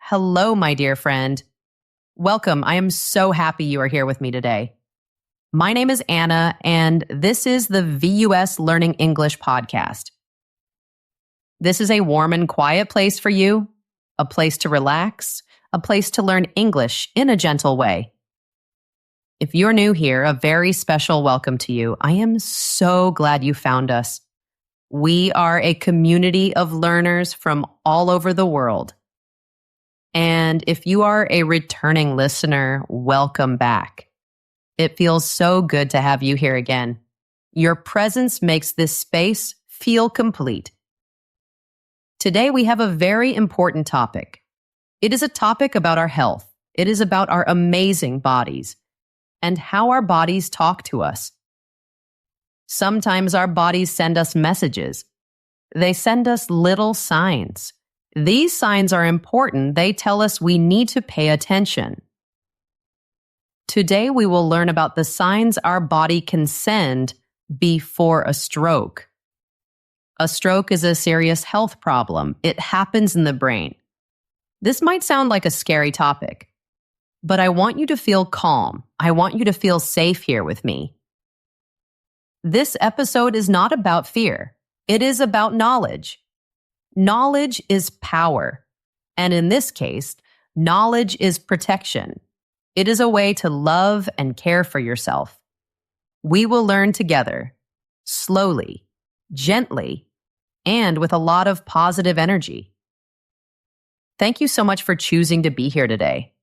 Hello, my dear friend. Welcome. I am so happy you are here with me today. My name is Anna, and this is the VUS Learning English podcast. This is a warm and quiet place for you, a place to relax, a place to learn English in a gentle way. If you're new here, a very special welcome to you. I am so glad you found us. We are a community of learners from all over the world. And if you are a returning listener, welcome back. It feels so good to have you here again. Your presence makes this space feel complete. Today we have a very important topic. It is a topic about our health. It is about our amazing bodies and how our bodies talk to us. Sometimes our bodies send us messages. They send us little signs. These signs are important. They tell us we need to pay attention. Today we will learn about the signs our body can send before a stroke. A stroke is a serious health problem. It happens in the brain. This might sound like a scary topic, but I want you to feel calm. I want you to feel safe here with me. This episode is not about fear. It is about knowledge. Knowledge is power. And in this case, knowledge is protection. It is a way to love and care for yourself. We will learn together, slowly, gently, and with a lot of positive energy. Thank you so much for choosing to be here today.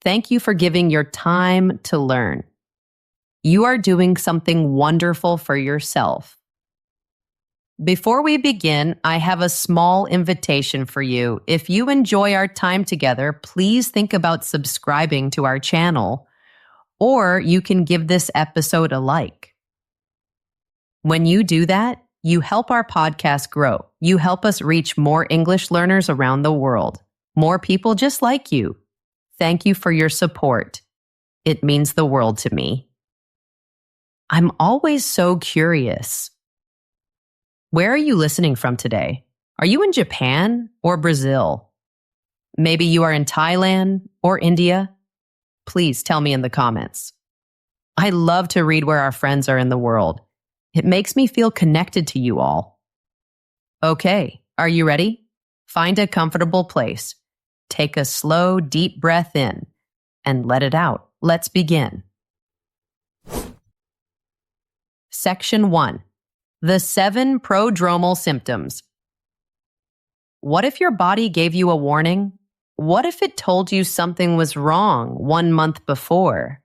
Thank you for giving your time to learn. You are doing something wonderful for yourself. Before we begin, I have a small invitation for you. If you enjoy our time together, please think about subscribing to our channel, or you can give this episode a like. When you do that, you help our podcast grow. You help us reach more English learners around the world, more people just like you. Thank you for your support. It means the world to me. I'm always so curious. Where are you listening from today? Are you in Japan or Brazil? Maybe you are in Thailand or India? Please tell me in the comments. I love to read where our friends are in the world. It makes me feel connected to you all. Okay, are you ready? Find a comfortable place. Take a slow, deep breath in and let it out. Let's begin. Section 1. The 7 prodromal symptoms. What if your body gave you a warning? What if it told you something was wrong 1 month before?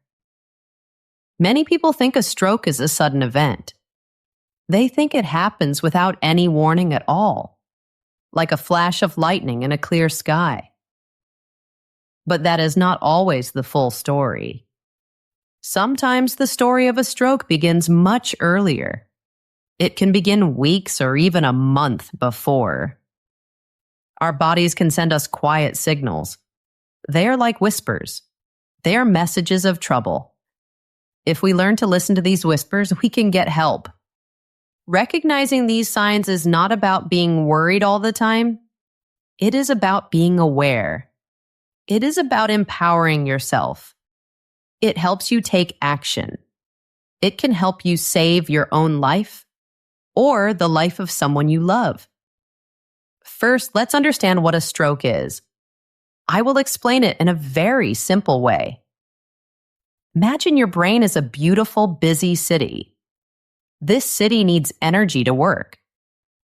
Many people think a stroke is a sudden event. They think it happens without any warning at all, like a flash of lightning in a clear sky. But that is not always the full story. Sometimes the story of a stroke begins much earlier. It can begin weeks or even a month before. Our bodies can send us quiet signals. They are like whispers. They are messages of trouble. If we learn to listen to these whispers, we can get help. Recognizing these signs is not about being worried all the time. It is about being aware. It is about empowering yourself. It helps you take action. It can help you save your own life or the life of someone you love. First, let's understand what a stroke is. I will explain it in a very simple way. Imagine your brain is a beautiful, busy city. This city needs energy to work.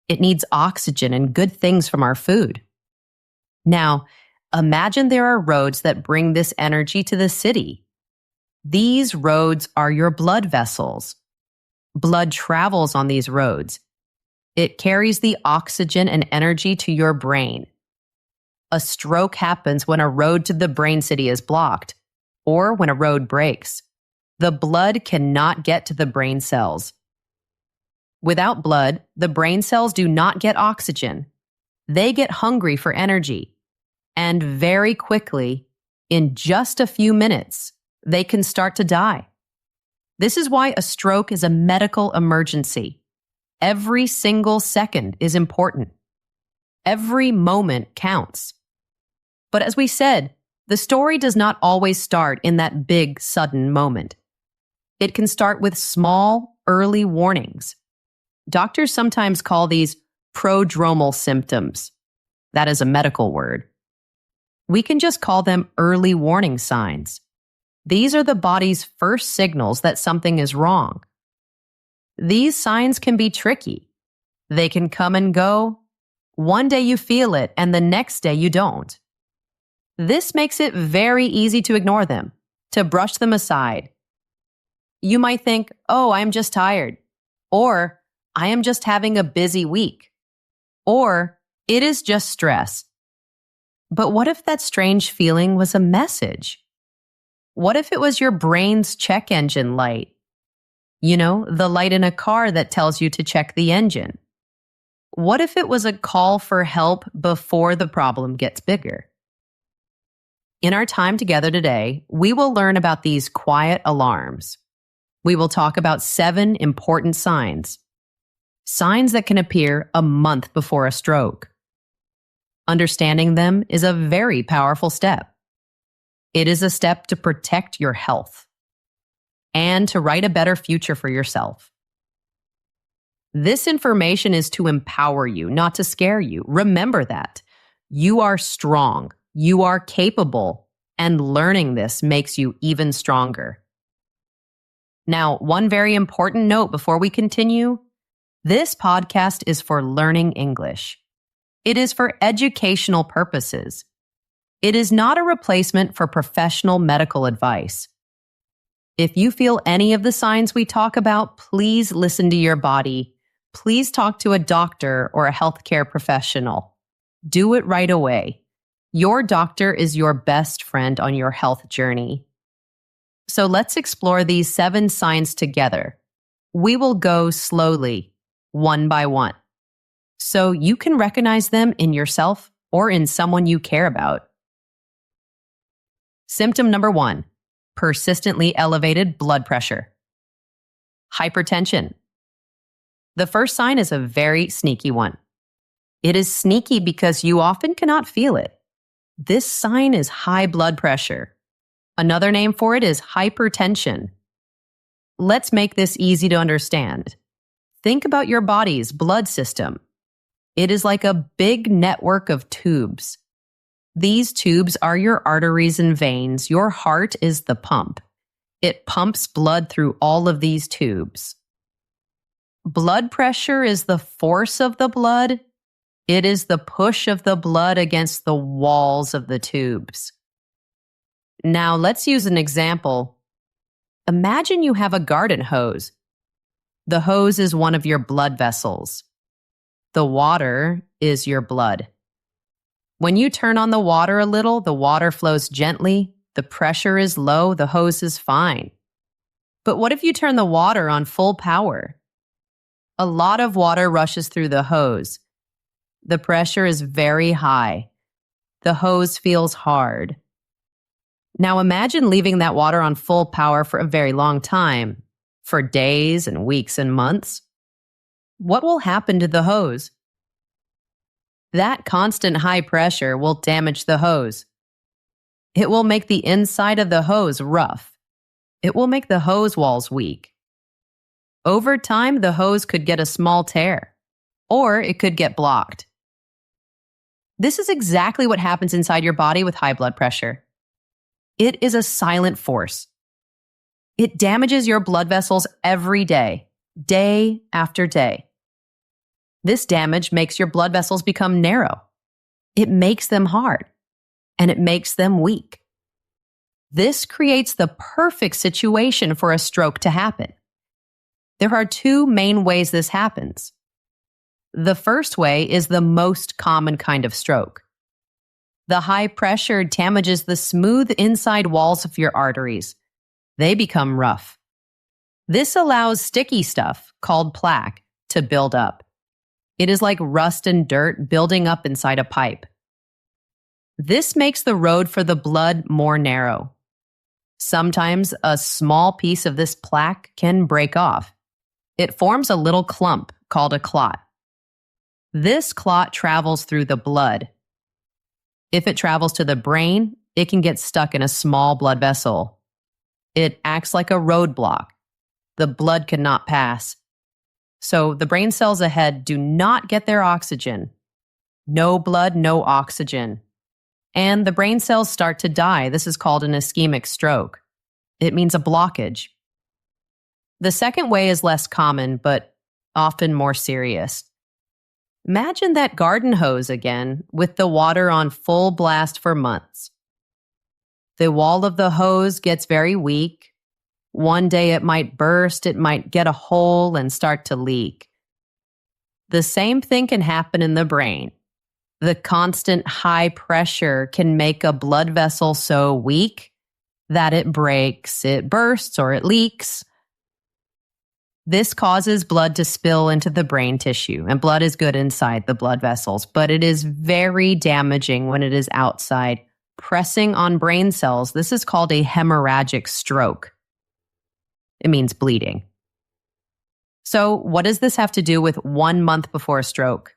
It needs oxygen and good things from our food. Now, imagine there are roads that bring this energy to the city. These roads are your blood vessels. Blood travels on these roads. It carries the oxygen and energy to your brain. A stroke happens when a road to the brain city is blocked, or when a road breaks. The blood cannot get to the brain cells. Without blood, the brain cells do not get oxygen. They get hungry for energy. And very quickly, in just a few minutes, they can start to die. This is why a stroke is a medical emergency. Every single second is important. Every moment counts. But as we said, the story does not always start in that big, sudden moment. It can start with small, early warnings. Doctors sometimes call these prodromal symptoms. That is a medical word. We can just call them early warning signs. These are the body's first signals that something is wrong. These signs can be tricky. They can come and go. One day you feel it, and the next day you don't. This makes it very easy to ignore them, to brush them aside. You might think, oh, I'm just tired. Or, I am just having a busy week. Or, it is just stress. But what if that strange feeling was a message? What if it was your brain's check engine light? You know, the light in a car that tells you to check the engine. What if it was a call for help before the problem gets bigger? In our time together today, we will learn about these quiet alarms. We will talk about 7 important signs. Signs that can appear a month before a stroke. Understanding them is a very powerful step. It is a step to protect your health and to write a better future for yourself. This information is to empower you, not to scare you. Remember that. You are strong, you are capable, and learning this makes you even stronger. Now, one very important note before we continue. This podcast is for learning English. It is for educational purposes. It is not a replacement for professional medical advice. If you feel any of the signs we talk about, please listen to your body. Please talk to a doctor or a healthcare professional. Do it right away. Your doctor is your best friend on your health journey. So let's explore these 7 signs together. We will go slowly, one by one, so you can recognize them in yourself or in someone you care about. Symptom number 1, persistently elevated blood pressure. Hypertension. The first sign is a very sneaky one. It is sneaky because you often cannot feel it. This sign is high blood pressure. Another name for it is hypertension. Let's make this easy to understand. Think about your body's blood system. It is like a big network of tubes. These tubes are your arteries and veins. Your heart is the pump. It pumps blood through all of these tubes. Blood pressure is the force of the blood. It is the push of the blood against the walls of the tubes. Now let's use an example. Imagine you have a garden hose. The hose is one of your blood vessels. The water is your blood. When you turn on the water a little, the water flows gently, the pressure is low, the hose is fine. But what if you turn the water on full power? A lot of water rushes through the hose. The pressure is very high. The hose feels hard. Now imagine leaving that water on full power for a very long time, for days and weeks and months. What will happen to the hose? That constant high pressure will damage the hose. It will make the inside of the hose rough. It will make the hose walls weak. Over time, the hose could get a small tear, or it could get blocked. This is exactly what happens inside your body with high blood pressure. It is a silent force. It damages your blood vessels every day, day after day. This damage makes your blood vessels become narrow. It makes them hard, and it makes them weak. This creates the perfect situation for a stroke to happen. There are 2 main ways this happens. The first way is the most common kind of stroke. The high pressure damages the smooth inside walls of your arteries. They become rough. This allows sticky stuff, called plaque, to build up. It is like rust and dirt building up inside a pipe. This makes the road for the blood more narrow. Sometimes a small piece of this plaque can break off. It forms a little clump called a clot. This clot travels through the blood. If it travels to the brain, it can get stuck in a small blood vessel. It acts like a roadblock. The blood cannot pass. So the brain cells ahead do not get their oxygen. No blood, no oxygen. And the brain cells start to die. This is called an ischemic stroke. It means a blockage. The second way is less common, but often more serious. Imagine that garden hose again, with the water on full blast for months. The wall of the hose gets very weak. One day it might burst, it might get a hole and start to leak. The same thing can happen in the brain. The constant high pressure can make a blood vessel so weak that it breaks, it bursts, or it leaks. This causes blood to spill into the brain tissue, and blood is good inside the blood vessels, but it is very damaging when it is outside, pressing on brain cells. This is called a hemorrhagic stroke. It means bleeding. So, what does this have to do with 1 month before a stroke?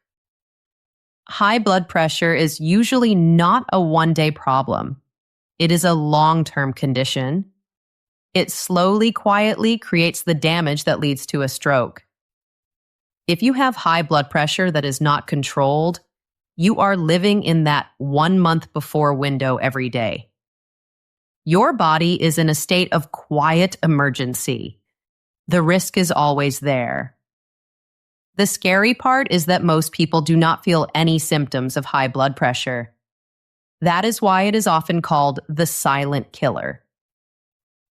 High blood pressure is usually not a one-day problem. It is a long-term condition. It slowly, quietly creates the damage that leads to a stroke. If you have high blood pressure that is not controlled, you are living in that 1 month before window every day. Your body is in a state of quiet emergency. The risk is always there. The scary part is that most people do not feel any symptoms of high blood pressure. That is why it is often called the silent killer.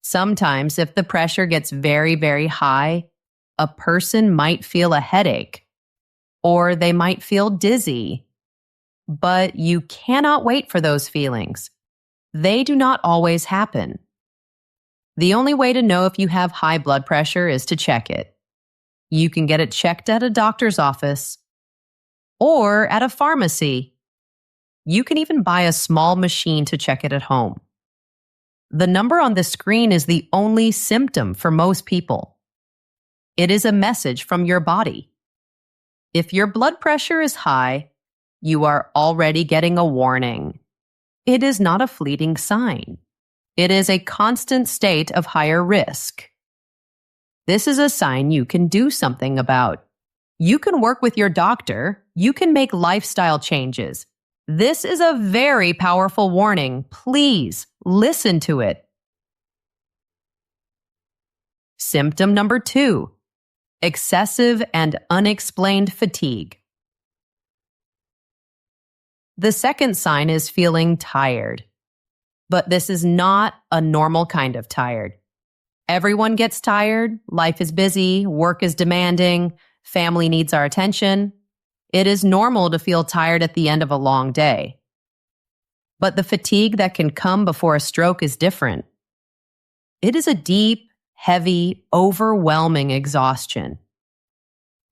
Sometimes, if the pressure gets very, very high, a person might feel a headache, or they might feel dizzy. But you cannot wait for those feelings. They do not always happen. The only way to know if you have high blood pressure is to check it. You can get it checked at a doctor's office or at a pharmacy. You can even buy a small machine to check it at home. The number on the screen is the only symptom for most people. It is a message from your body. If your blood pressure is high, you are already getting a warning. It is not a fleeting sign. It is a constant state of higher risk. This is a sign you can do something about. You can work with your doctor. You can make lifestyle changes. This is a very powerful warning. Please listen to it. Symptom number 2, excessive and unexplained fatigue. The second sign is feeling tired. But this is not a normal kind of tired. Everyone gets tired. Life is busy. Work is demanding. Family needs our attention. It is normal to feel tired at the end of a long day. But the fatigue that can come before a stroke is different. It is a deep, heavy, overwhelming exhaustion.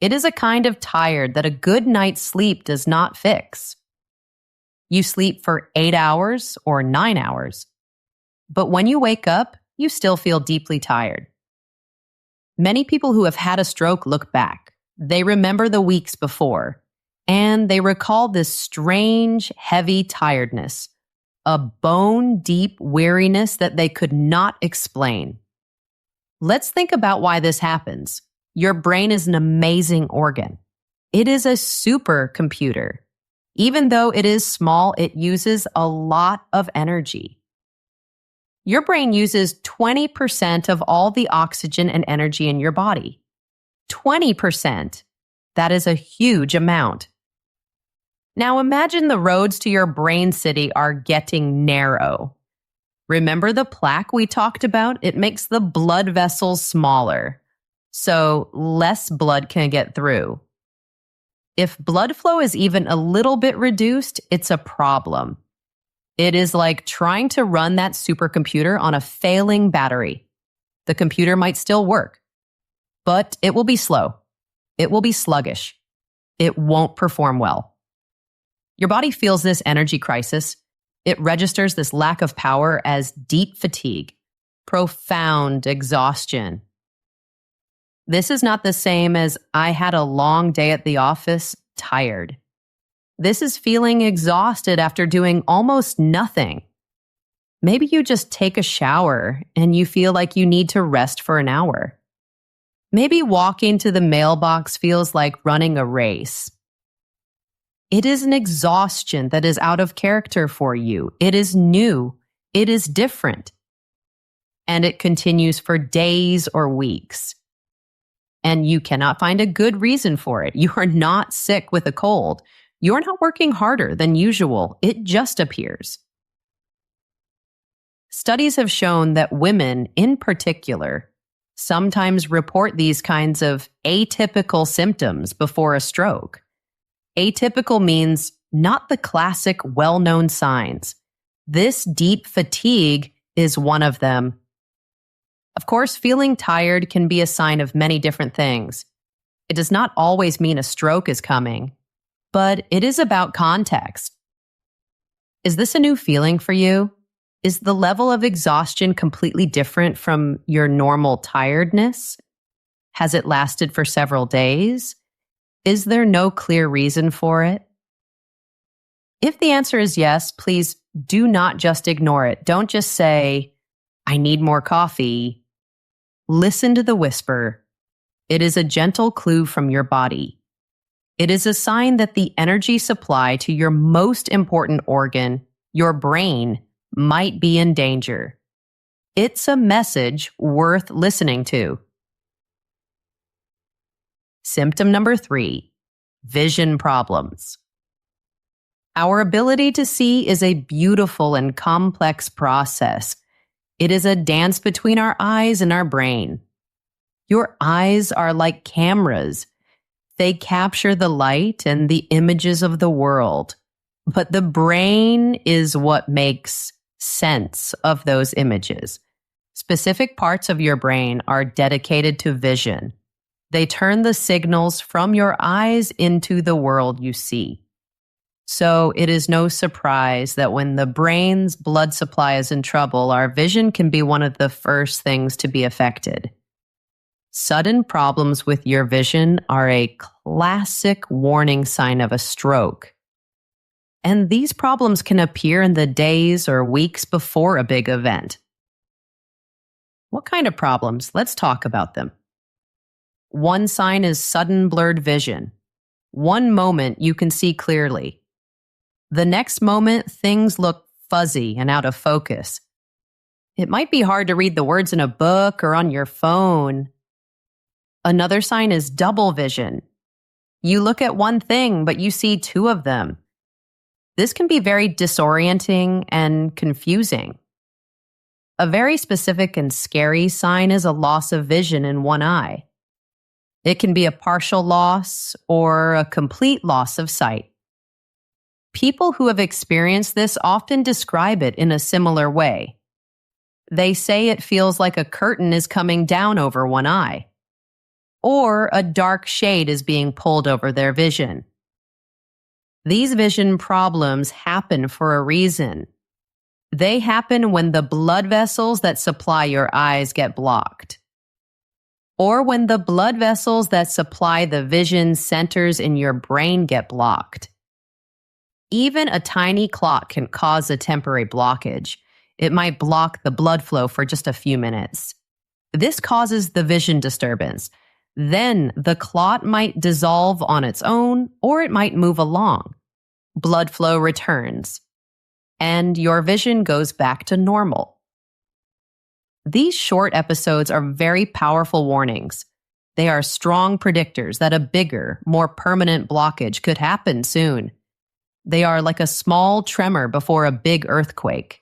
It is a kind of tired that a good night's sleep does not fix. You sleep for 8 hours or 9 hours. But when you wake up, you still feel deeply tired. Many people who have had a stroke look back. They remember the weeks before, and they recall this strange, heavy tiredness, a bone-deep weariness that they could not explain. Let's think about why this happens. Your brain is an amazing organ. It is a supercomputer. Even though it is small, it uses a lot of energy. Your brain uses 20% of all the oxygen and energy in your body. 20%. That is a huge amount. Now imagine the roads to your brain city are getting narrow. Remember the plaque we talked about? It makes the blood vessels smaller, so less blood can get through. If blood flow is even a little bit reduced, it's a problem. It is like trying to run that supercomputer on a failing battery. The computer might still work, but it will be slow. It will be sluggish. It won't perform well. Your body feels this energy crisis. It registers this lack of power as deep fatigue, profound exhaustion. This is not the same as I had a long day at the office, tired. This is feeling exhausted after doing almost nothing. Maybe you just take a shower and you feel like you need to rest for an hour. Maybe walking to the mailbox feels like running a race. It is an exhaustion that is out of character for you. It is new. It is different. And it continues for days or weeks. And you cannot find a good reason for it. You are not sick with a cold. You're not working harder than usual. It just appears. Studies have shown that women, in particular, sometimes report these kinds of atypical symptoms before a stroke. Atypical means not the classic well-known signs. This deep fatigue is one of them. Of course, feeling tired can be a sign of many different things. It does not always mean a stroke is coming, but it is about context. Is this a new feeling for you? Is the level of exhaustion completely different from your normal tiredness? Has it lasted for several days? Is there no clear reason for it? If the answer is yes, please do not just ignore it. Don't just say, I need more coffee. Listen to the whisper. It is a gentle clue from your body. It is a sign that the energy supply to your most important organ, your brain, might be in danger. It's a message worth listening to. Symptom number 3, vision problems. Our ability to see is a beautiful and complex process. It is a dance between our eyes and our brain. Your eyes are like cameras. They capture the light and the images of the world. But the brain is what makes sense of those images. Specific parts of your brain are dedicated to vision. They turn the signals from your eyes into the world you see. So it is no surprise that when the brain's blood supply is in trouble, our vision can be one of the first things to be affected. Sudden problems with your vision are a classic warning sign of a stroke. And these problems can appear in the days or weeks before a big event. What kind of problems? Let's talk about them. One sign is sudden blurred vision. One moment you can see clearly. The next moment, things look fuzzy and out of focus. It might be hard to read the words in a book or on your phone. Another sign is double vision. You look at one thing, but you see two of them. This can be very disorienting and confusing. A very specific and scary sign is a loss of vision in one eye. It can be a partial loss or a complete loss of sight. People who have experienced this often describe it in a similar way. They say it feels like a curtain is coming down over one eye, or a dark shade is being pulled over their vision. These vision problems happen for a reason. They happen when the blood vessels that supply your eyes get blocked, or when the blood vessels that supply the vision centers in your brain get blocked. Even a tiny clot can cause a temporary blockage. It might block the blood flow for just a few minutes. This causes the vision disturbance. Then the clot might dissolve on its own, or it might move along. Blood flow returns, and your vision goes back to normal. These short episodes are very powerful warnings. They are strong predictors that a bigger, more permanent blockage could happen soon. They are like a small tremor before a big earthquake.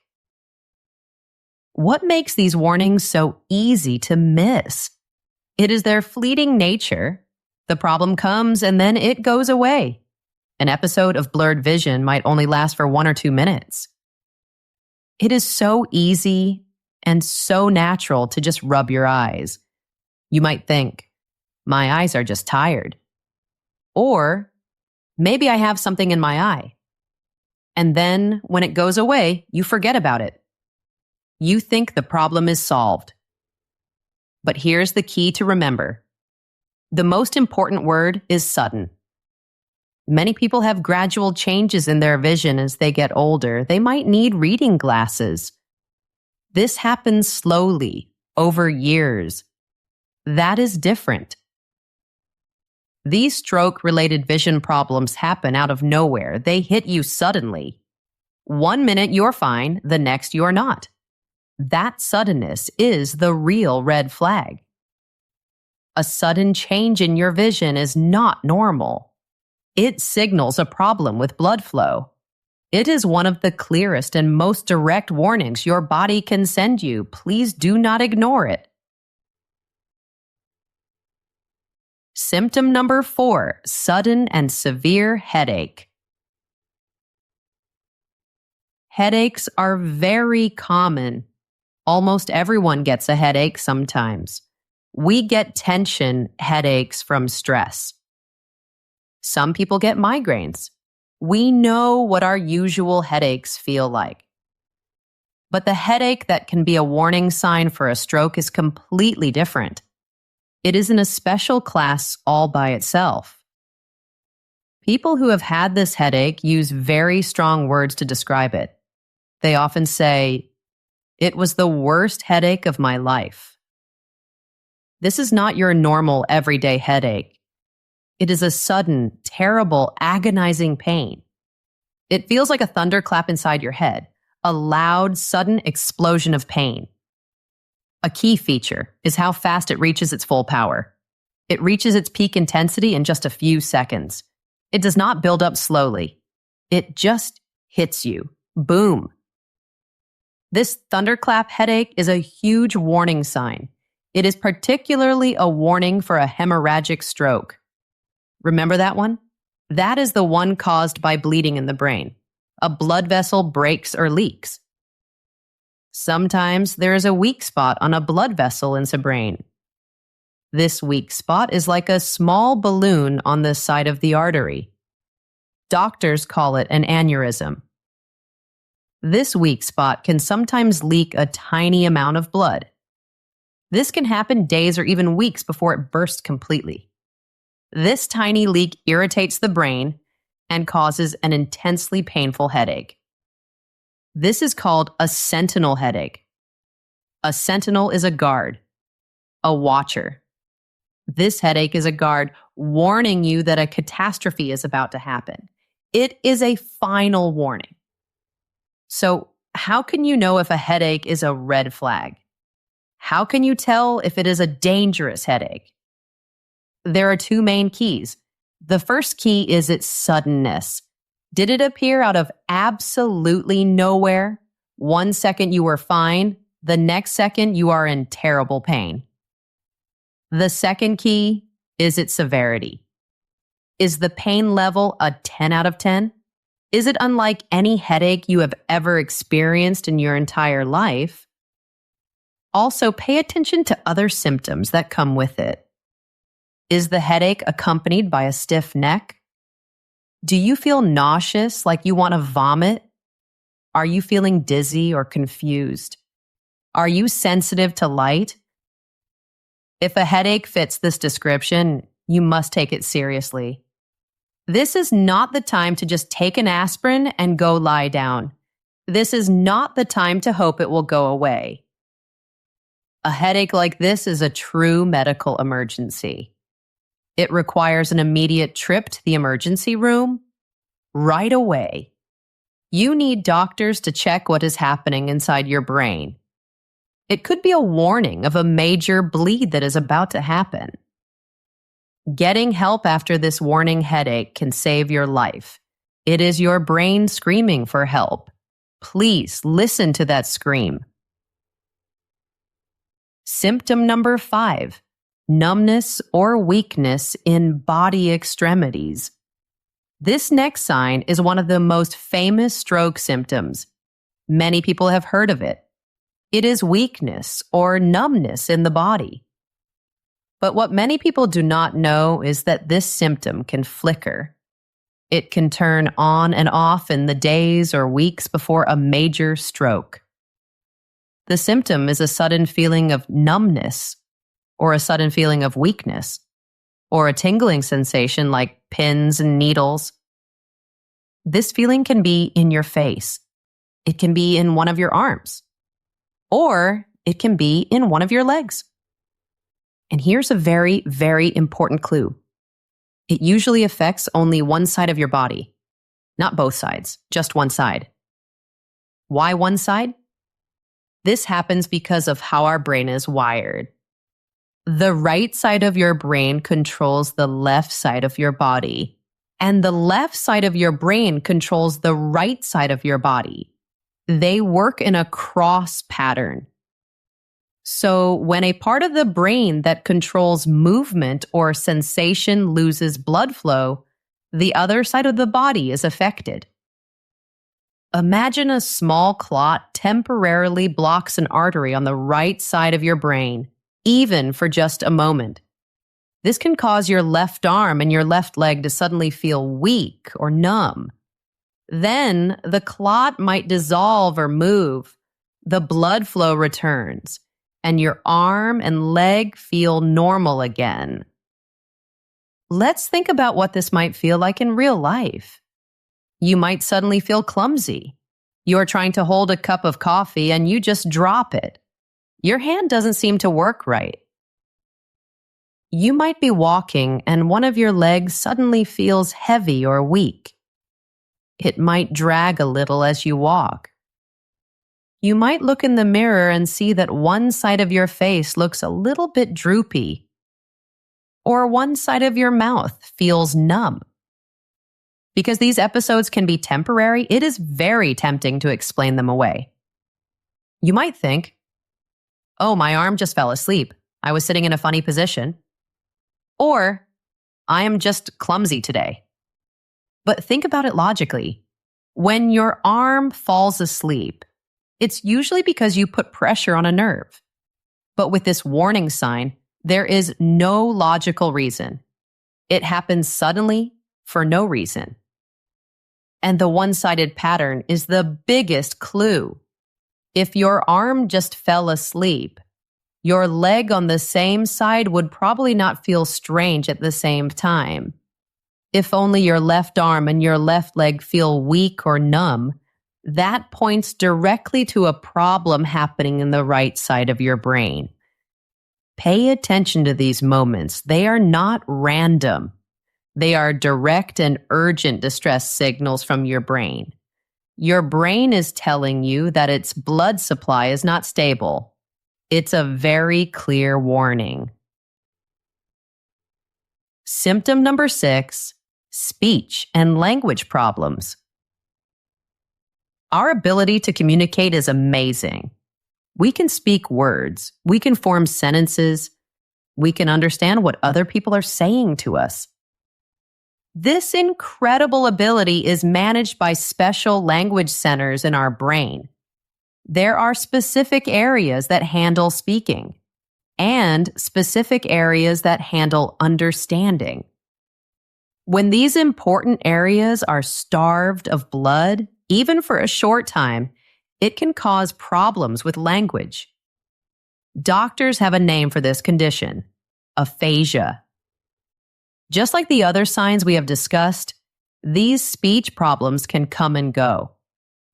What makes these warnings so easy to miss? It is their fleeting nature. The problem comes and then it goes away. An episode of blurred vision might only last for 1 or 2 minutes. It is so easy and so natural to just rub your eyes. You might think, my eyes are just tired. Or maybe I have something in my eye. And then when it goes away, you forget about it. You think the problem is solved. But here's the key to remember. The most important word is sudden. Many people have gradual changes in their vision as they get older. They might need reading glasses. This happens slowly, over years. That is different. These stroke-related vision problems happen out of nowhere. They hit you suddenly. 1 minute you're fine, the next you're not. That suddenness is the real red flag. A sudden change in your vision is not normal. It signals a problem with blood flow. It is one of the clearest and most direct warnings your body can send you. Please do not ignore it. Symptom number 4, sudden and severe headache. Headaches are very common. Almost everyone gets a headache sometimes. We get tension headaches from stress. Some people get migraines. We know what our usual headaches feel like. But the headache that can be a warning sign for a stroke is completely different. It is in a special class all by itself. People who have had this headache use very strong words to describe it. They often say, "It was the worst headache of my life." This is not your normal everyday headache. It is a sudden, terrible, agonizing pain. It feels like a thunderclap inside your head, a loud, sudden explosion of pain. A key feature is how fast it reaches its full power. It reaches its peak intensity in just a few seconds. It does not build up slowly. It just hits you. Boom. This thunderclap headache is a huge warning sign. It is particularly a warning for a hemorrhagic stroke. Remember that one? That is the one caused by bleeding in the brain. A blood vessel breaks or leaks. Sometimes there is a weak spot on a blood vessel in the brain. This weak spot is like a small balloon on the side of the artery. Doctors call it an aneurysm. This weak spot can sometimes leak a tiny amount of blood. This can happen days or even weeks before it bursts completely. This tiny leak irritates the brain and causes an intensely painful headache. This is called a sentinel headache. A sentinel is a guard, a watcher. This headache is a guard warning you that a catastrophe is about to happen. It is a final warning. So, how can you know if a headache is a red flag? How can you tell if it is a dangerous headache? There are 2 main keys. The first key is its suddenness. Did it appear out of absolutely nowhere? 1 second you were fine, the next second you are in terrible pain. The second key is its severity. Is the pain level a 10 out of 10? Is it unlike any headache you have ever experienced in your entire life? Also, pay attention to other symptoms that come with it. Is the headache accompanied by a stiff neck? Do you feel nauseous, like you want to vomit? Are you feeling dizzy or confused? Are you sensitive to light? If a headache fits this description, you must take it seriously. This is not the time to just take an aspirin and go lie down. This is not the time to hope it will go away. A headache like this is a true medical emergency. It requires an immediate trip to the emergency room right away. You need doctors to check what is happening inside your brain. It could be a warning of a major bleed that is about to happen. Getting help after this warning headache can save your life. It is your brain screaming for help. Please listen to that scream. Symptom number 5, numbness or weakness in body extremities. This next sign is one of the most famous stroke symptoms. Many people have heard of it. It is weakness or numbness in the body. But what many people do not know is that this symptom can flicker. It can turn on and off in the days or weeks before a major stroke. The symptom is a sudden feeling of numbness, or a sudden feeling of weakness, or a tingling sensation like pins and needles. This feeling can be in your face. It can be in one of your arms. Or it can be in one of your legs. And here's a very, very important clue. It usually affects only one side of your body. Not both sides, just one side. Why one side? This happens because of how our brain is wired. The right side of your brain controls the left side of your body, and the left side of your brain controls the right side of your body. They work in a cross pattern. So when a part of the brain that controls movement or sensation loses blood flow, the other side of the body is affected. Imagine a small clot temporarily blocks an artery on the right side of your brain, even for just a moment. This can cause your left arm and your left leg to suddenly feel weak or numb. Then the clot might dissolve or move. The blood flow returns, and your arm and leg feel normal again. Let's think about what this might feel like in real life. You might suddenly feel clumsy. You're trying to hold a cup of coffee and you just drop it. Your hand doesn't seem to work right. You might be walking and one of your legs suddenly feels heavy or weak. It might drag a little as you walk. You might look in the mirror and see that one side of your face looks a little bit droopy, or one side of your mouth feels numb. Because these episodes can be temporary, it is very tempting to explain them away. You might think, oh, my arm just fell asleep. I was sitting in a funny position. Or, I am just clumsy today. But think about it logically. When your arm falls asleep, it's usually because you put pressure on a nerve. But with this warning sign, there is no logical reason. It happens suddenly for no reason. And the one-sided pattern is the biggest clue. If your arm just fell asleep, your leg on the same side would probably not feel strange at the same time. If only your left arm and your left leg feel weak or numb, that points directly to a problem happening in the right side of your brain. Pay attention to these moments. They are not random. They are direct and urgent distress signals from your brain. Your brain is telling you that its blood supply is not stable. It's a very clear warning. Symptom number 6, speech and language problems. Our ability to communicate is amazing. We can speak words. We can form sentences. We can understand what other people are saying to us. This incredible ability is managed by special language centers in our brain. There are specific areas that handle speaking and specific areas that handle understanding. When these important areas are starved of blood, even for a short time, it can cause problems with language. Doctors have a name for this condition: aphasia. Just like the other signs we have discussed, these speech problems can come and go.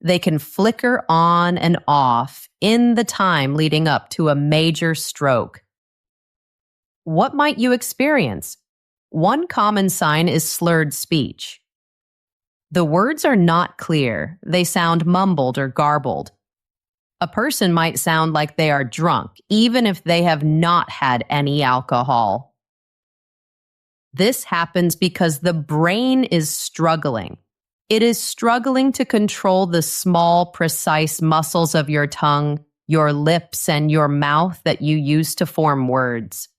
They can flicker on and off in the time leading up to a major stroke. What might you experience? One common sign is slurred speech. The words are not clear. They sound mumbled or garbled. A person might sound like they are drunk, even if they have not had any alcohol. This happens because the brain is struggling. It is struggling to control the small, precise muscles of your tongue, your lips, and your mouth that you use to form words.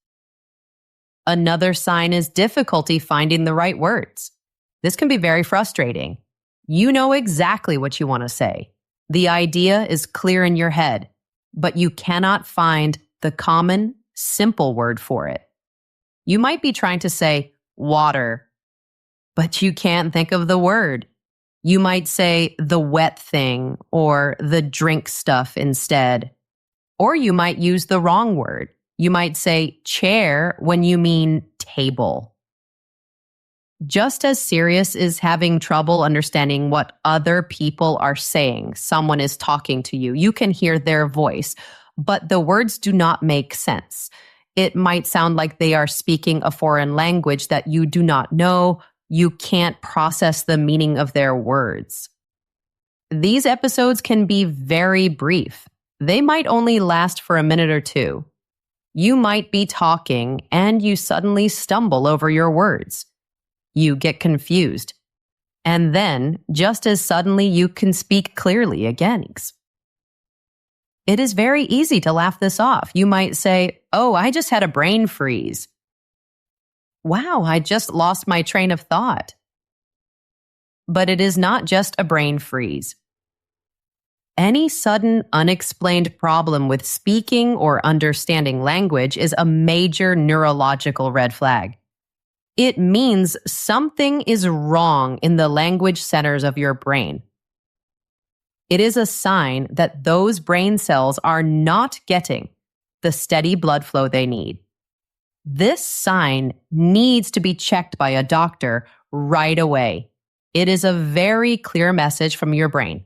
Another sign is difficulty finding the right words. This can be very frustrating. You know exactly what you want to say. The idea is clear in your head, but you cannot find the common, simple word for it. You might be trying to say water, but you can't think of the word. You might say the wet thing or the drink stuff instead. Or you might use the wrong word. You might say chair when you mean table. Just as serious is having trouble understanding what other people are saying. Someone is talking to you. You can hear their voice, but the words do not make sense. It might sound like they are speaking a foreign language that you do not know. You can't process the meaning of their words. These episodes can be very brief. They might only last for a minute or two. You might be talking and you suddenly stumble over your words. You get confused. And then, just as suddenly, you can speak clearly again. It is very easy to laugh this off. You might say, "Oh, I just had a brain freeze." "Wow, I just lost my train of thought." But it is not just a brain freeze. Any sudden, unexplained problem with speaking or understanding language is a major neurological red flag. It means something is wrong in the language centers of your brain. It is a sign that those brain cells are not getting the steady blood flow they need. This sign needs to be checked by a doctor right away. It is a very clear message from your brain.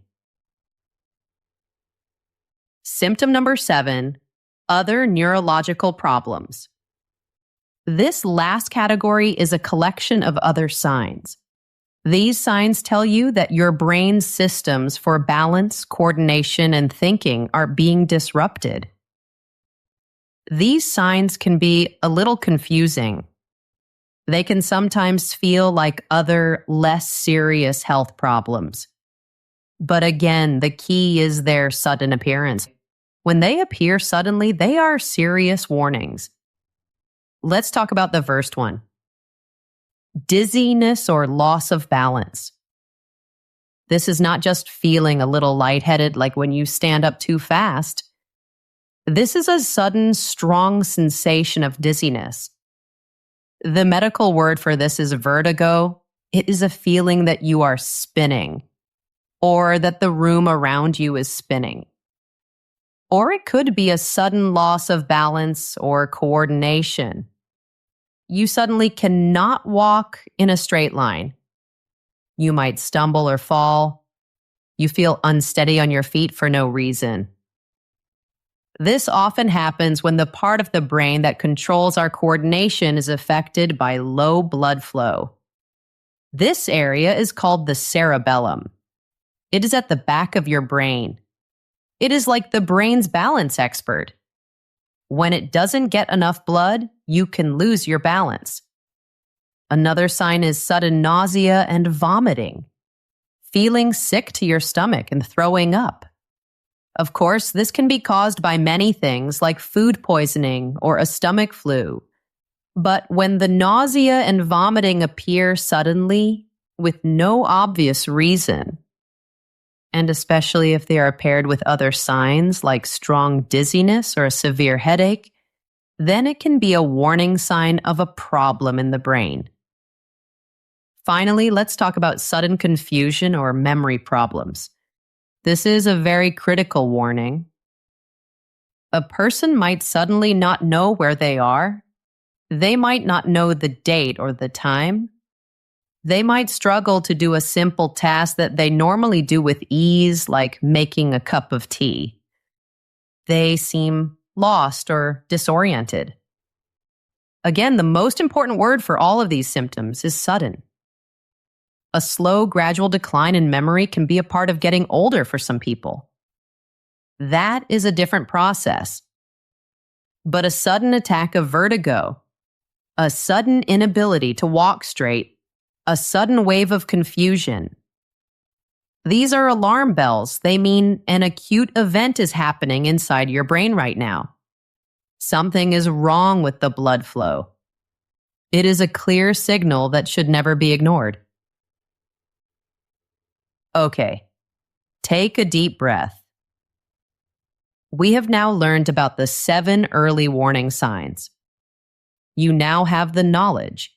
Symptom number 7, other neurological problems. This last category is a collection of other signs. These signs tell you that your brain's systems for balance, coordination, and thinking are being disrupted. These signs can be a little confusing. They can sometimes feel like other, less serious health problems. But again, the key is their sudden appearance. When they appear suddenly, they are serious warnings. Let's talk about the first one. Dizziness or loss of balance. This is not just feeling a little lightheaded like when you stand up too fast. This is a sudden, strong sensation of dizziness. The medical word for this is vertigo. It is a feeling that you are spinning, or that the room around you is spinning. Or it could be a sudden loss of balance or coordination. You suddenly cannot walk in a straight line. You might stumble or fall. You feel unsteady on your feet for no reason. This often happens when the part of the brain that controls our coordination is affected by low blood flow. This area is called the cerebellum. It is at the back of your brain. It is like the brain's balance expert. When it doesn't get enough blood, you can lose your balance. Another sign is sudden nausea and vomiting, feeling sick to your stomach and throwing up. Of course, this can be caused by many things like food poisoning or a stomach flu. But when the nausea and vomiting appear suddenly with no obvious reason, and especially if they are paired with other signs like strong dizziness or a severe headache, then it can be a warning sign of a problem in the brain. Finally, let's talk about sudden confusion or memory problems. This is a very critical warning. A person might suddenly not know where they are. They might not know the date or the time. They might struggle to do a simple task that they normally do with ease, like making a cup of tea. They seem lost or disoriented. Again, the most important word for all of these symptoms is sudden. A slow, gradual decline in memory can be a part of getting older for some people. That is a different process. But a sudden attack of vertigo, a sudden inability to walk straight, a sudden wave of confusion. These are alarm bells. They mean an acute event is happening inside your brain right now. Something is wrong with the blood flow. It is a clear signal that should never be ignored. Okay, take a deep breath. We have now learned about the 7 early warning signs. You now have the knowledge.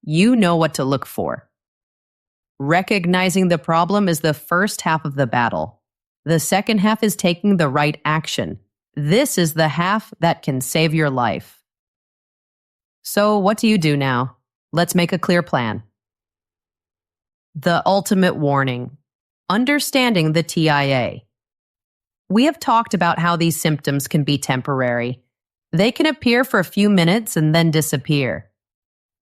You know what to look for. Recognizing the problem is the first half of the battle. The second half is taking the right action. This is the half that can save your life. So what do you do now? Let's make a clear plan. The ultimate warning. Understanding the TIA. We have talked about how these symptoms can be temporary. They can appear for a few minutes and then disappear.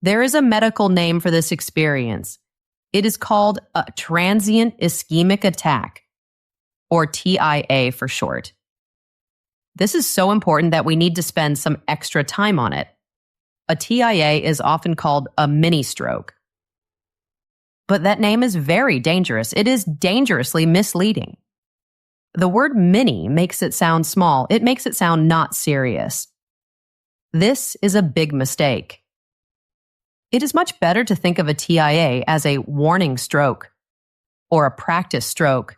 There is a medical name for this experience. It is called a transient ischemic attack, or TIA for short. This is so important that we need to spend some extra time on it. A TIA is often called a mini stroke. But that name is very dangerous. It is dangerously misleading. The word mini makes it sound small. It makes it sound not serious. This is a big mistake. It is much better to think of a TIA as a warning stroke or a practice stroke.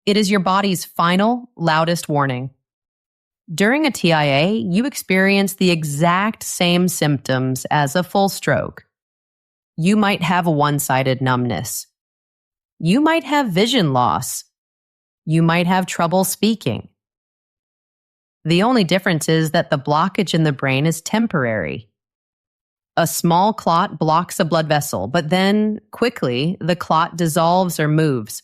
It is your body's final, loudest warning. During a TIA, you experience the exact same symptoms as a full stroke. You might have a one-sided numbness. You might have vision loss. You might have trouble speaking. The only difference is that the blockage in the brain is temporary. A small clot blocks a blood vessel, but then, quickly, the clot dissolves or moves.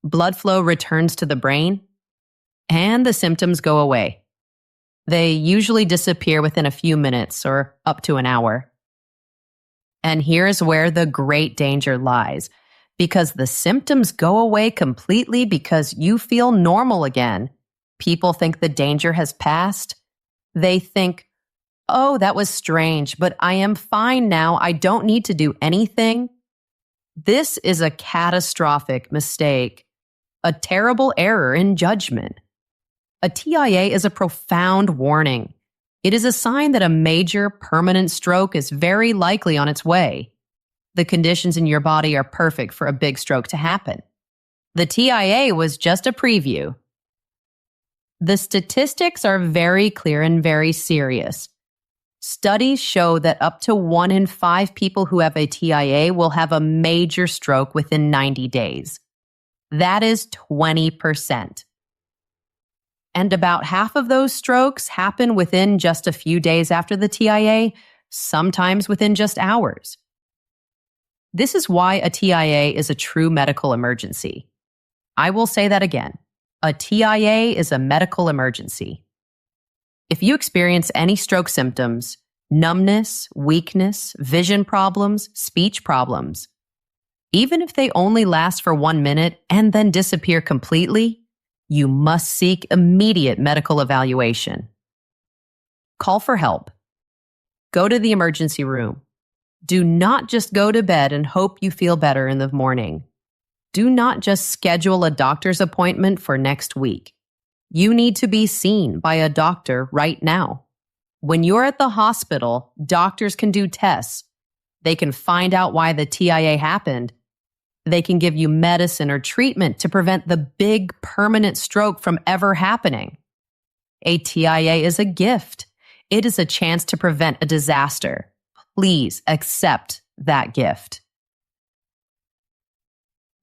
Blood flow returns to the brain, and the symptoms go away. They usually disappear within a few minutes or up to an hour. And here's where the great danger lies, because the symptoms go away completely because you feel normal again. People think the danger has passed. They think, oh, that was strange, but I am fine now. I don't need to do anything. This is a catastrophic mistake, a terrible error in judgment. A TIA is a profound warning. It is a sign that a major permanent stroke is very likely on its way. The conditions in your body are perfect for a big stroke to happen. The TIA was just a preview. The statistics are very clear and very serious. Studies show that up to 1 in 5 people who have a TIA will have a major stroke within 90 days. That is 20%. And about half of those strokes happen within just a few days after the TIA, sometimes within just hours. This is why a TIA is a true medical emergency. I will say that again. A TIA is a medical emergency. If you experience any stroke symptoms, numbness, weakness, vision problems, speech problems, even if they only last for 1 minute and then disappear completely, you must seek immediate medical evaluation. Call for help. Go to the emergency room. Do not just go to bed and hope you feel better in the morning. Do not just schedule a doctor's appointment for next week. You need to be seen by a doctor right now. When you're at the hospital, doctors can do tests. They can find out why the TIA happened. They can give you medicine or treatment to prevent the big permanent stroke from ever happening. A TIA is a gift. It is a chance to prevent a disaster. Please accept that gift.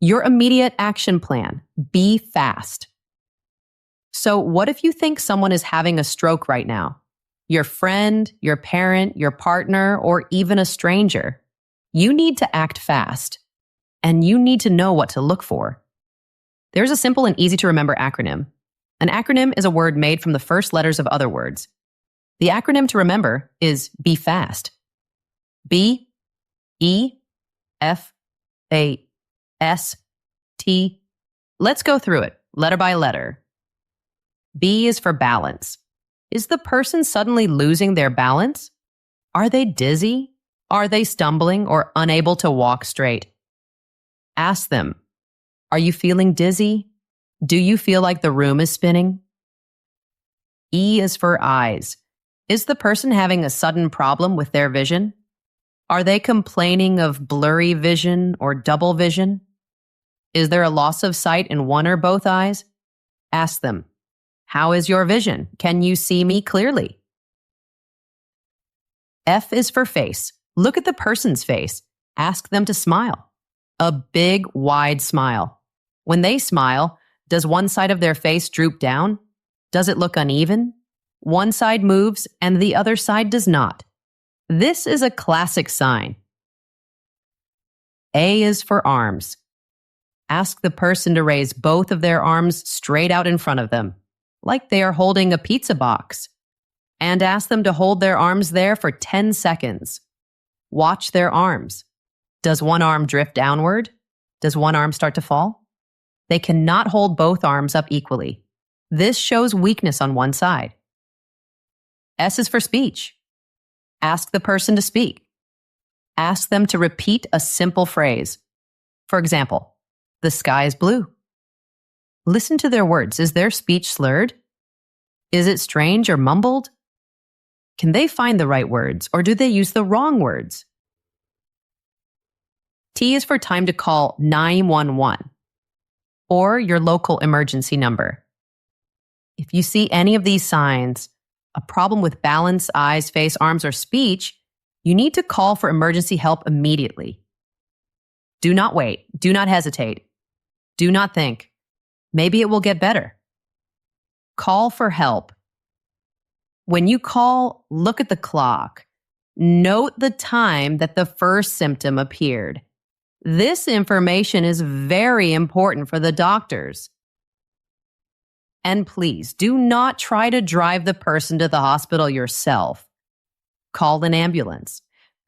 Your immediate action plan: be fast. So what if you think someone is having a stroke right now? Your friend, your parent, your partner, or even a stranger. You need to act fast. And you need to know what to look for. There's a simple and easy to remember acronym. An acronym is a word made from the first letters of other words. The acronym to remember is be fast. B, E, F, A, S, T. Let's go through it, letter by letter. B is for balance. Is the person suddenly losing their balance? Are they dizzy? Are they stumbling or unable to walk straight? Ask them, are you feeling dizzy? Do you feel like the room is spinning? E is for eyes. Is the person having a sudden problem with their vision? Are they complaining of blurry vision or double vision? Is there a loss of sight in one or both eyes? Ask them, how is your vision? Can you see me clearly? F is for face. Look at the person's face. Ask them to smile. A big, wide smile. When they smile, does one side of their face droop down? Does it look uneven? One side moves and the other side does not. This is a classic sign. A is for arms. Ask the person to raise both of their arms straight out in front of them, like they are holding a pizza box. And ask them to hold their arms there for 10 seconds. Watch their arms. Does one arm drift downward? Does one arm start to fall? They cannot hold both arms up equally. This shows weakness on one side. S is for speech. Ask the person to speak. Ask them to repeat a simple phrase. For example, the sky is blue. Listen to their words. Is their speech slurred? Is it strange or mumbled? Can they find the right words, or do they use the wrong words? T is for time to call 911 or your local emergency number. If you see any of these signs, a problem with balance, eyes, face, arms, or speech, you need to call for emergency help immediately. Do not wait. Do not hesitate. Do not think, maybe it will get better. Call for help. When you call, look at the clock. Note the time that the first symptom appeared. This information is very important for the doctors. And please, do not try to drive the person to the hospital yourself. Call an ambulance.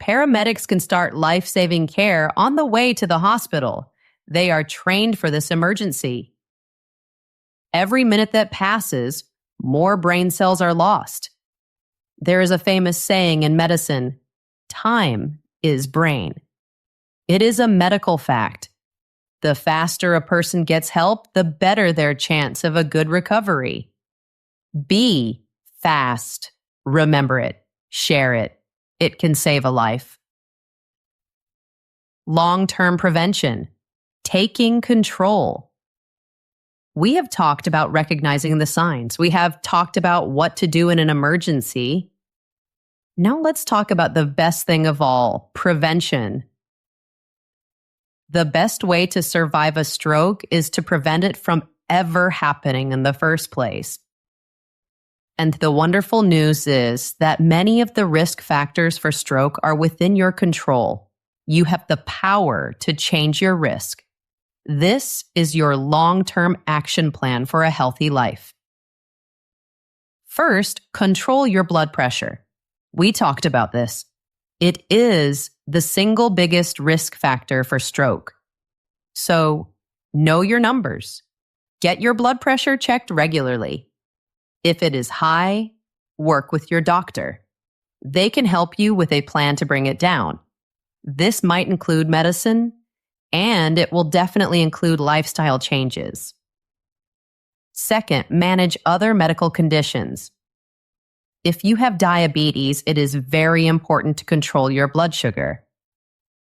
Paramedics can start life-saving care on the way to the hospital. They are trained for this emergency. Every minute that passes, more brain cells are lost. There is a famous saying in medicine, time is brain. It is a medical fact. The faster a person gets help, the better their chance of a good recovery. Be fast. Remember it. Share it. It can save a life. Long-term prevention. Taking control. We have talked about recognizing the signs. We have talked about what to do in an emergency. Now let's talk about the best thing of all, prevention. The best way to survive a stroke is to prevent it from ever happening in the first place. And the wonderful news is that many of the risk factors for stroke are within your control. You have the power to change your risk. This is your long-term action plan for a healthy life. First, control your blood pressure. We talked about this. It is the single biggest risk factor for stroke. So, know your numbers. Get your blood pressure checked regularly. If it is high, work with your doctor. They can help you with a plan to bring it down. This might include medicine, and it will definitely include lifestyle changes. Second, manage other medical conditions. If you have diabetes, it is very important to control your blood sugar.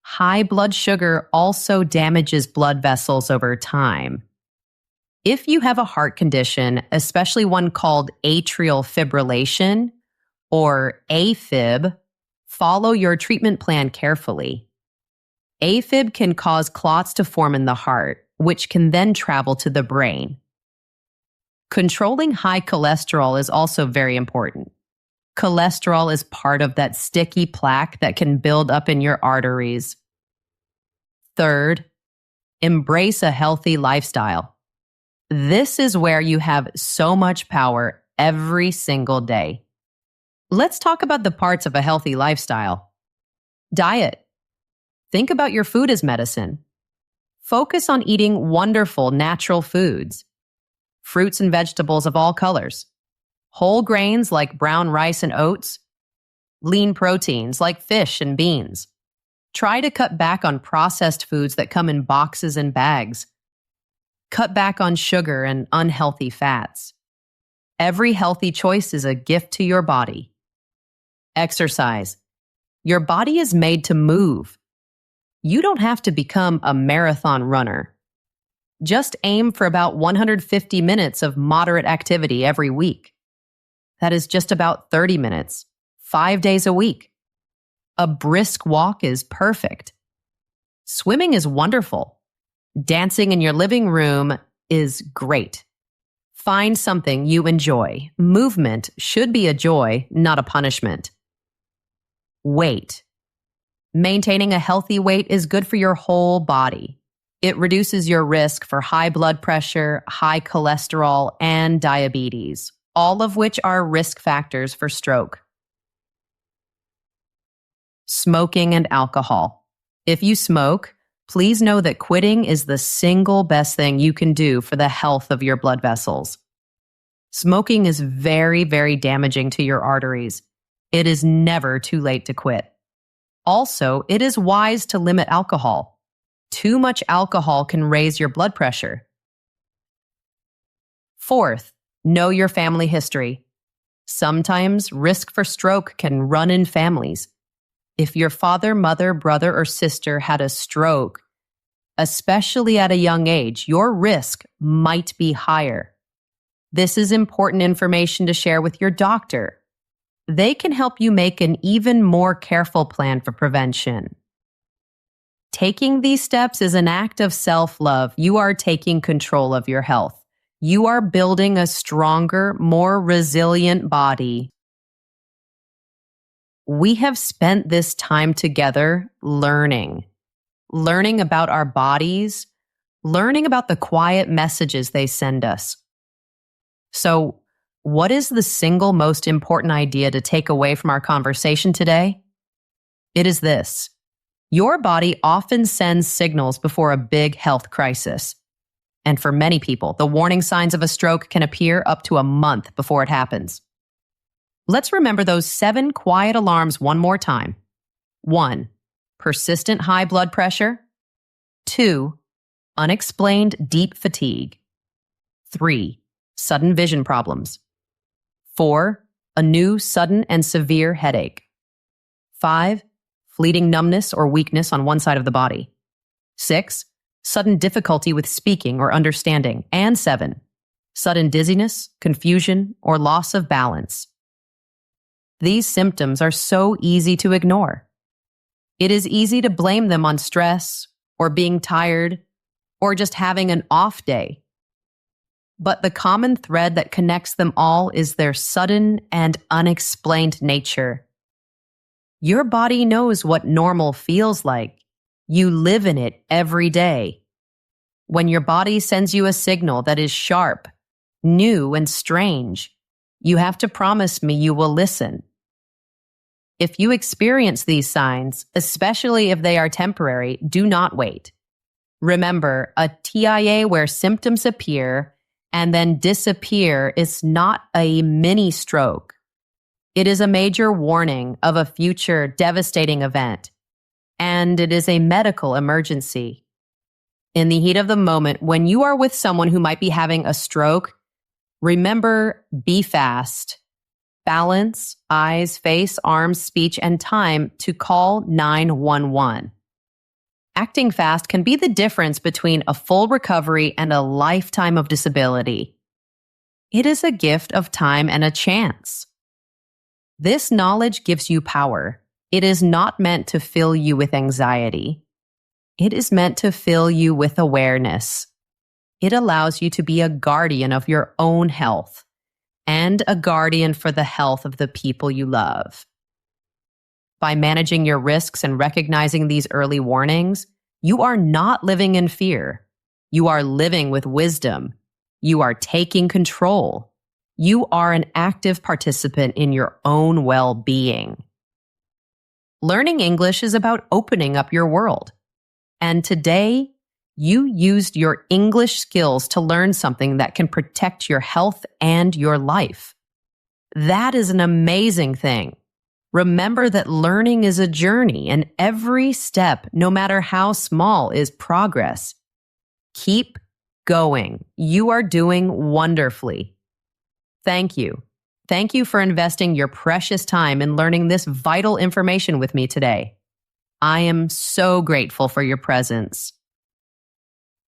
High blood sugar also damages blood vessels over time. If you have a heart condition, especially one called atrial fibrillation or AFib, follow your treatment plan carefully. AFib can cause clots to form in the heart, which can then travel to the brain. Controlling high cholesterol is also very important. Cholesterol is part of that sticky plaque that can build up in your arteries. Third, embrace a healthy lifestyle. This is where you have so much power every single day. Let's talk about the parts of a healthy lifestyle. Diet. Think about your food as medicine. Focus on eating wonderful natural foods. Fruits and vegetables of all colors. Whole grains like brown rice and oats. Lean proteins like fish and beans. Try to cut back on processed foods that come in boxes and bags. Cut back on sugar and unhealthy fats. Every healthy choice is a gift to your body. Exercise. Your body is made to move. You don't have to become a marathon runner. Just aim for about 150 minutes of moderate activity every week. That is just about 30 minutes, 5 days a week. A brisk walk is perfect. Swimming is wonderful. Dancing in your living room is great. Find something you enjoy. Movement should be a joy, not a punishment. Weight. Maintaining a healthy weight is good for your whole body. It reduces your risk for high blood pressure, high cholesterol, and diabetes, all of which are risk factors for stroke. Smoking and alcohol. If you smoke, please know that quitting is the single best thing you can do for the health of your blood vessels. Smoking is very, very damaging to your arteries. It is never too late to quit. Also, it is wise to limit alcohol. Too much alcohol can raise your blood pressure. Fourth, know your family history. Sometimes risk for stroke can run in families. If your father, mother, brother, or sister had a stroke, especially at a young age, your risk might be higher. This is important information to share with your doctor. They can help you make an even more careful plan for prevention. Taking these steps is an act of self-love. You are taking control of your health. You are building a stronger, more resilient body. We have spent this time together learning about our bodies, learning about the quiet messages they send us. So, what is the single most important idea to take away from our conversation today? It is this. Your body often sends signals before a big health crisis. And for many people, the warning signs of a stroke can appear up to a month before it happens. Let's remember those 7 quiet alarms one more time. 1. Persistent high blood pressure. 2. Unexplained deep fatigue. 3. Sudden vision problems. 4. A new, sudden, and severe headache. 5. Fleeting numbness or weakness on one side of the body. 6. Sudden difficulty with speaking or understanding. And 7. Sudden dizziness, confusion, or loss of balance. These symptoms are so easy to ignore. It is easy to blame them on stress, or being tired, or just having an off day. But the common thread that connects them all is their sudden and unexplained nature. Your body knows what normal feels like. You live in it every day. When your body sends you a signal that is sharp, new, and strange, you have to promise me you will listen. If you experience these signs, especially if they are temporary, do not wait. Remember, a TIA where symptoms appear and then disappear is not a mini stroke. It is a major warning of a future devastating event, and it is a medical emergency. In the heat of the moment, when you are with someone who might be having a stroke, remember, be fast. Balance, eyes, face, arms, speech, and time to call 911. Acting fast can be the difference between a full recovery and a lifetime of disability. It is a gift of time and a chance. This knowledge gives you power. It is not meant to fill you with anxiety. It is meant to fill you with awareness. It allows you to be a guardian of your own health and a guardian for the health of the people you love. By managing your risks and recognizing these early warnings, you are not living in fear. You are living with wisdom. You are taking control. You are an active participant in your own well-being. Learning English is about opening up your world. And today, you used your English skills to learn something that can protect your health and your life. That is an amazing thing. Remember that learning is a journey, and every step, no matter how small, is progress. Keep going. You are doing wonderfully. Thank you. Thank you for investing your precious time in learning this vital information with me today. I am so grateful for your presence.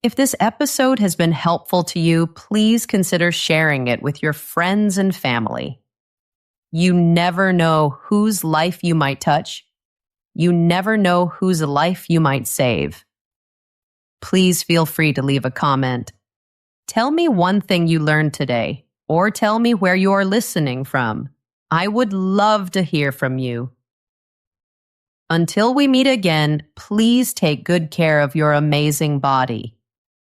If this episode has been helpful to you, please consider sharing it with your friends and family. You never know whose life you might touch. You never know whose life you might save. Please feel free to leave a comment. Tell me one thing you learned today, or tell me where you are listening from. I would love to hear from you. Until we meet again, please take good care of your amazing body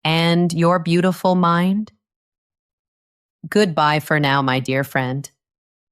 and your beautiful mind. Goodbye for now, my dear friend.